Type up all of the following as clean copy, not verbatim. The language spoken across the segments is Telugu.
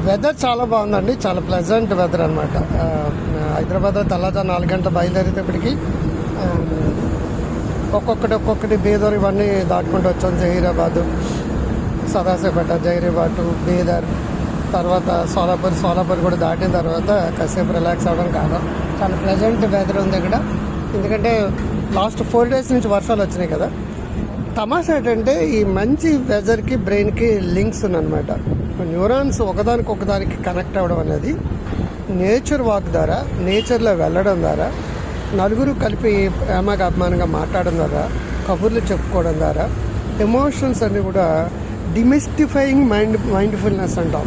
వెదర్ చాలా బాగుందండి, చాలా ప్లెజెంట్ వెదర్ అనమాట. హైదరాబాద్లో తెల్లవారు 4 గంటల బయలుదేరేటప్పటికి ఒక్కొక్కటి బీదర్ ఇవన్నీ దాటుకుంటూ వచ్చాం. జహీరాబాదు, సదాశివపేట, జహీరాబాదు, బీదర్, తర్వాత సోలాపూర్ కూడా దాటిన తర్వాత కాసేపు రిలాక్స్ అవ్వడం కాదు. చాలా ప్లెజెంట్ వెదర్ ఉంది ఇక్కడ. ఎందుకంటే లాస్ట్ 4 డేస్ నుంచి వర్షాలు వచ్చినాయి కదా. తమాషా ఏంటంటే ఈ మంచి వెదర్కి బ్రెయిన్కి లింక్స్ ఉన్నమాట. న్యూరాన్స్ ఒకదానికి కనెక్ట్ అవ్వడం అనేది నేచర్ వాక్ ద్వారా, నేచర్లో వెళ్ళడం ద్వారా, నలుగురు కలిపి ప్రేమగా అభిమానంగా మాట్లాడడం ద్వారా, కబుర్లు చెప్పుకోవడం ద్వారా ఎమోషన్స్ అన్నీ కూడా డిమిస్టిఫైయింగ్ మైండ్ఫుల్నెస్ అంటాం.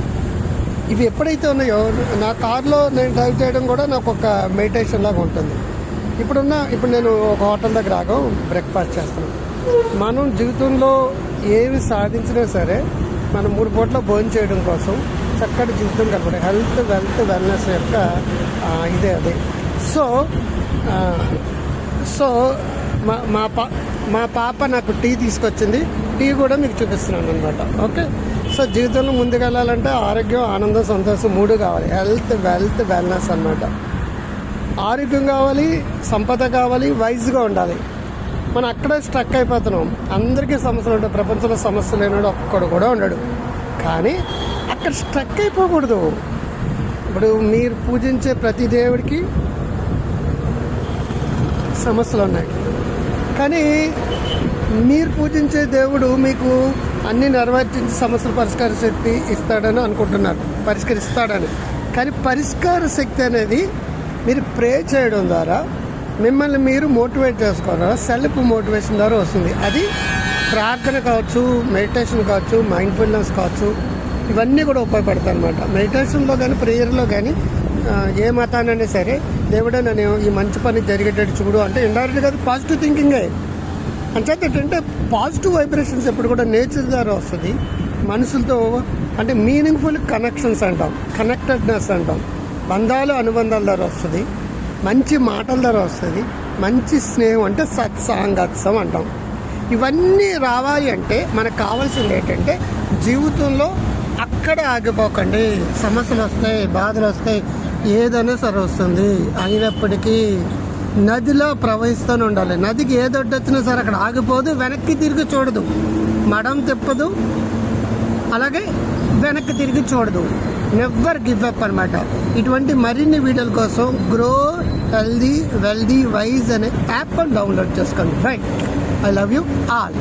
ఇవి ఎప్పుడైతే ఉన్నాయో, నా కార్లో నేను డ్రైవ్ చేయడం కూడా నాకు ఒక మెడిటేషన్ లాగా ఉంటుంది. ఇప్పుడు నేను ఒక హోటల్ దగ్గర ఆగం బ్రేక్ఫాస్ట్ చేస్తున్నాను. మనం జీవితంలో ఏమి సాధించినా సరే మనం 3 పూట్ల భోజనం చేయడం కోసం చక్కటి జీవితం కనపడే హెల్త్, వెల్త్, వెల్నెస్ యొక్క ఇదే అదే. సో మా పాప నాకు టీ తీసుకొచ్చింది. టీ కూడా మీకు చూపిస్తున్నాను అనమాట. ఓకే, సో జీవితంలో ముందుకు వెళ్ళాలంటే ఆరోగ్యం, ఆనందం, సంతోషం 3 కావాలి. హెల్త్, వెల్త్, వెల్నెస్ అనమాట. ఆరోగ్యం కావాలి, సంపద కావాలి, వైజ్గా ఉండాలి. మనం అక్కడే స్ట్రక్ అయిపోతున్నాం. అందరికీ సమస్యలు ఉంటాయి. ప్రపంచంలో సమస్య లేనాడు ఒక్కడు కూడా ఉండడు. కానీ అక్కడ స్ట్రక్ అయిపోకూడదు. ఇప్పుడు మీరు పూజించే ప్రతి దేవుడికి సమస్యలు ఉన్నాయి. కానీ మీరు పూజించే దేవుడు మీకు అన్నీ నెరవేర్చించి సమస్యలు పరిష్కార శక్తి ఇస్తాడని అనుకుంటున్నారు, పరిష్కరిస్తాడని. కానీ పరిష్కార శక్తి అనేది మీరు ప్రే చేయడం ద్వారా, మిమ్మల్ని మీరు మోటివేట్ చేసుకోవడం, సెల్ఫ్ మోటివేషన్ ద్వారా వస్తుంది. అది ప్రార్థన కావచ్చు, మెడిటేషన్ కావచ్చు, మైండ్ఫుల్నెస్ కావచ్చు, ఇవన్నీ కూడా ఉపయోగపడతాయి అనమాట. మెడిటేషన్లో కానీ, ప్రేయర్లో కానీ, ఏ మతానైనా సరే దేవుడే నన్ను ఈ మంచి పని జరిగేటట్టు చూడు అంటే ఇండైరెక్ట్గా అది పాజిటివ్ థింకింగే. అంచేత ఏంటంటే పాజిటివ్ వైబ్రేషన్స్ ఎప్పుడు కూడా నేచర్ ద్వారా వస్తుంది. మనుషులతో అంటే మీనింగ్ఫుల్ కనెక్షన్స్ అంటాం, కనెక్టెడ్నెస్ అంటాం, బంధాలు, అనుబంధాల ద్వారా వస్తుంది. మంచి మాటల ద్వారా వస్తుంది. మంచి స్నేహం అంటే సత్సాంగత్సం అంటాం. ఇవన్నీ రావాలి అంటే మనకు కావాల్సింది ఏంటంటే జీవితంలో అక్కడ ఆగిపోకండి. సమస్యలు వస్తాయి, బాధలు వస్తాయి, ఏదైనా సరే వస్తుంది. అయినప్పటికీ నదిలో ప్రవహిస్తూనే ఉండాలి. నదికి ఏ దొడ్డొచ్చినా సరే అక్కడ ఆగిపోదు, వెనక్కి తిరిగి చూడదు, మడం తిప్పదు, అలాగే వెనక్కి తిరిగి చూడదు. నెవర్ గివ్ అప్ అనమాట. ఇటువంటి మరిన్ని వీడియోల కోసం గ్రో హెల్దీ వెల్దీ వైజ్ అనే యాప్ డౌన్లోడ్ చేసుకోండి. Right, I love you all.